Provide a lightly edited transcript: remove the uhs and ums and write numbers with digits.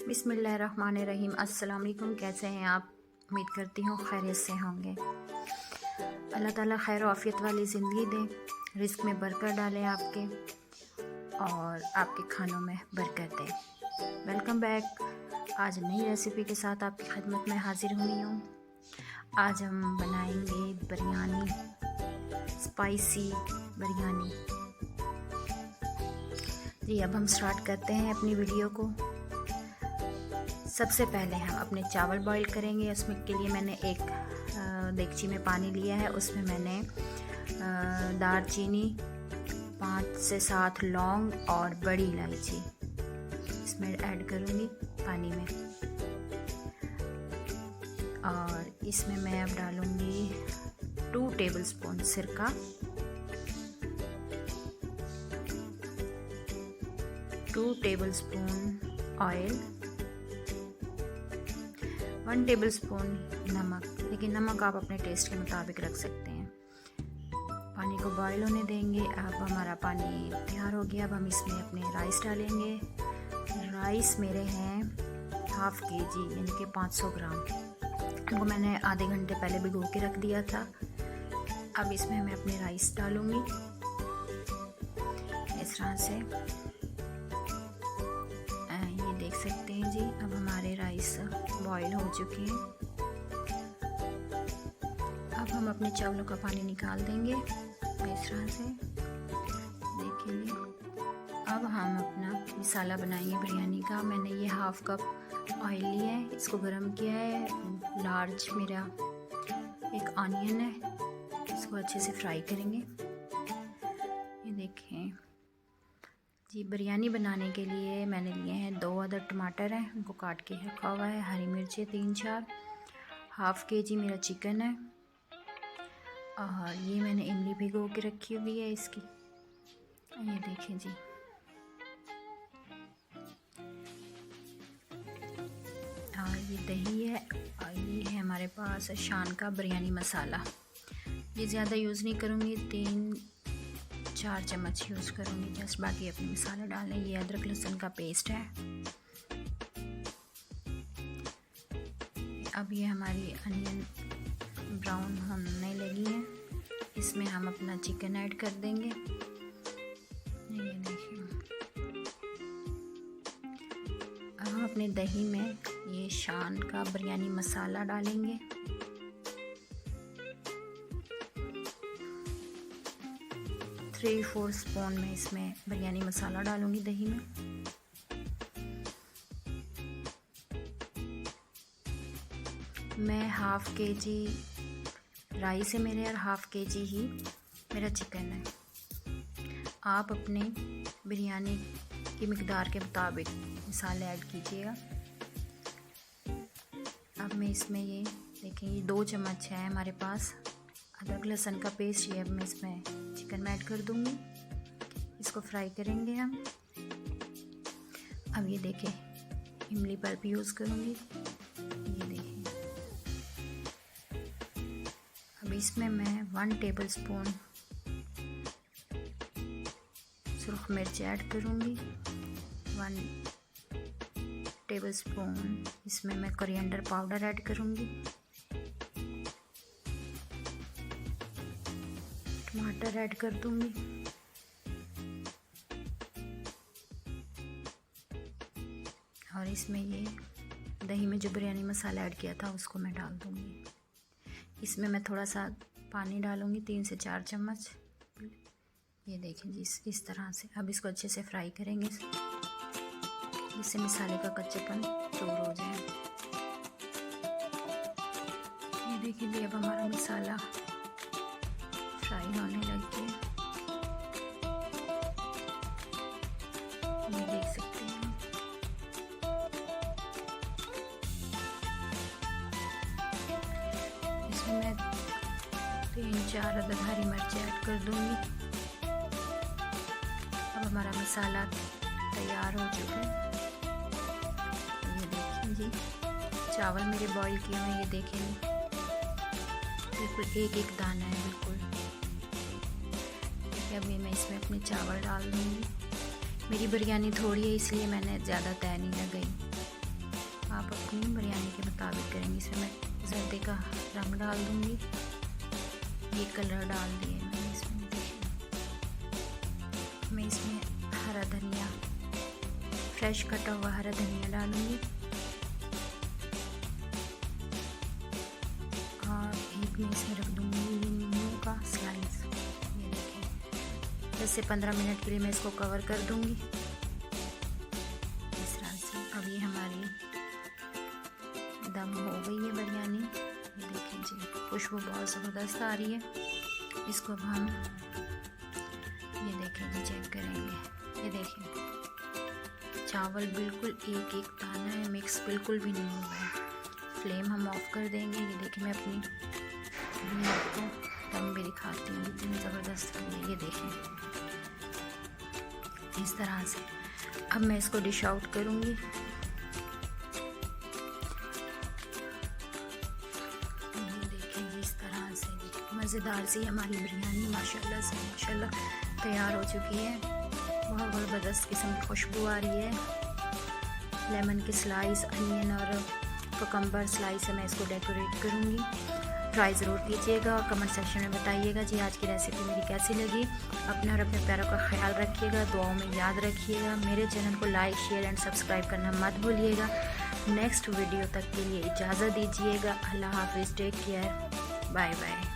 बिस्मिल्लाहिर्रहमानिर्रहीम। अस्सलाम वालेकुम। कैसे हैं आप? उम्मीद करती हूँ खैरियत से होंगे। अल्लाह ताला खैर आफ़ियत वाली ज़िंदगी दे, रिज़्क़ में बरकत डाले आपके और आपके खानों में बरकत दे। Welcome back. आज नई रेसिपी के साथ आपकी खिदमत में हाज़िर हुई हूँ। आज हम बनाएंगे बिरयानी, स्पाइसी बिरयानी। जी अब हम स्टार्ट करते हैं अपनी वीडियो को। सबसे पहले हम अपने चावल बॉईल करेंगे। उसमें के लिए मैंने एक देगची में पानी लिया है। उसमें मैंने दालचीनी, 5 से 7 लौंग और बड़ी इलायची इसमें ऐड करूँगी पानी में। और इसमें मैं अब डालूँगी 2 टेबलस्पून सिरका, 2 टेबलस्पून ऑयल, 1 टेबलस्पून नमक, लेकिन नमक आप अपने टेस्ट के मुताबिक रख सकते हैं। पानी को बॉईल होने देंगे। अब हमारा पानी तैयार हो गया। अब हम इसमें अपने राइस डालेंगे। राइस मेरे हैं ½ kg यानी कि 500 ग्राम। इनको मैंने आधे घंटे पहले भिगो के रख दिया था। अब इसमें मैं अपने राइस डालूँगी इस तरह से। ये देख सकते हैं जी। अब हमारे राइस बॉईल हो चुके हैं। अब हम अपने चावलों का पानी निकाल देंगे इस तरह से, देखिए। अब हम अपना मसाला बनाएंगे बिरयानी का। मैंने ये ½ कप ऑयल लिया है, इसको गरम किया है। लार्ज मेरा एक ऑनियन है, इसको अच्छे से फ्राई करेंगे। ये देखें जी। बिरयानी बनाने के लिए मैंने लिए हैं 2 अदद टमाटर हैं, उनको काट के रखा हुआ है। हरी मिर्चें 3-4, ½ kg मेरा चिकन है। और ये मैंने इमली भिगो के रखी हुई है इसकी। ये देखें जी। और ये दही है। और ये है हमारे पास शान का बिरयानी मसाला। ये ज़्यादा यूज़ नहीं करूँगी, 3-4 चम्मच यूज़ करूँगी जस्ट। बाकी अपने मसाले डालें। ये अदरक लहसुन का पेस्ट है। अब ये हमारी अनियन ब्राउन होने लगी है। इसमें हम अपना चिकन ऐड कर देंगे। ये देखिए। अब हम अपने दही में ये शान का बिरयानी मसाला डालेंगे। थ्री 4 स्पून में इसमें बिरयानी मसाला डालूंगी दही में। मैं ½ kg राइस है मेरे और ½ kg ही मेरा चिकन है। आप अपने बिरयानी की मिकदार के मुताबिक मसाले ऐड कीजिएगा। अब मैं इसमें ये देखें, ये 2 चम्मच है हमारे पास अदरक लहसुन का पेस्ट। ये अब मैं इसमें चिकन में ऐड कर दूँगी। इसको फ्राई करेंगे हम। अब ये देखें, इमली पल्प यूज़ करूँगी। ये देखें। अब इसमें मैं 1 टेबलस्पून सुर्ख मिर्च ऐड करूँगी। 1 टेबलस्पून इसमें मैं कोरिएंडर पाउडर ऐड करूँगी। टमाटर ऐड कर दूँगी। और इसमें ये दही में जो बिरयानी मसाला ऐड किया था उसको मैं डाल दूँगी। इसमें मैं थोड़ा सा पानी डालूँगी, 3 से 4 चम्मच। ये देखें जी, इस तरह से। अब इसको अच्छे से फ्राई करेंगे जिससे मसाले का कच्चापन दूर हो जाए। ये देखिए जी। अब हमारा मसाला फ्राई होने लग गया। ये देख सकते हैं। इसमें मैं 3-4 अदद हरी मिर्च ऐड कर दूँगी। अब हमारा मसाला तैयार हो चुका है। ये देखें जी, चावल मेरे बॉईल किए हुए। ये देखें, बिल्कुल एक दाना है बिल्कुल। अभी मैं इसमें अपने चावल डाल दूँगी। मेरी बिरयानी थोड़ी है इसलिए मैंने ज़्यादा तय नहीं लगाई। आप अपनी बिरयानी के मुताबिक करेंगे। इसमें मैं जर्दे का रंग डाल दूँगी, ये कलर डाल दिए मैंने इसमें। मैं इसमें हरा धनिया, फ्रेश कटा हुआ हरा धनिया डालूँगी और एक मैं इसमें रख दूँगी नींबू का स्लाइस। ये देखिए 10 से 15 मिनट के लिए मैं इसको कवर कर दूँगी इस तरह से। अब ये हमारी दम हो गई है बिरयानी। ये देखिए जी, खुशबू बहुत ज़बरदस्त आ रही है। इसको अब हम ये देखें जी, चेक करेंगे। ये देखिए चावल बिल्कुल एक एक दाना है, मिक्स बिल्कुल भी नहीं हुआ है। फ्लेम हम ऑफ कर देंगे। ये देखिए मैं अपनी आपको दम भी दिखाती हूँ कितनी ज़बरदस्त है। ये देखें इस तरह से। अब मैं इसको डिश आउट करूँगी। ये देखें जी, इस तरह से मज़ेदार सी हमारी बिरयानी माशाल्लाह से माशाल्लाह तैयार हो चुकी है। बहुत ज़बरदस्त किस्म की खुशबू आ रही है। लेमन के स्लाइस, अनियन और कुकम्बर स्लाइस से मैं इसको डेकोरेट करूँगी। ट्राई ज़रूर कीजिएगा और कमेंट सेक्शन में बताइएगा जी आज की रेसिपी मेरी कैसी लगी। अपने और अपने प्यारों का ख्याल रखिएगा, दुआओं में याद रखिएगा। मेरे चैनल को लाइक, शेयर एंड सब्सक्राइब करना मत भूलिएगा। नेक्स्ट वीडियो तक के लिए इजाज़त दीजिएगा। अल्लाह हाफिज़, टेक केयर, बाय बाय।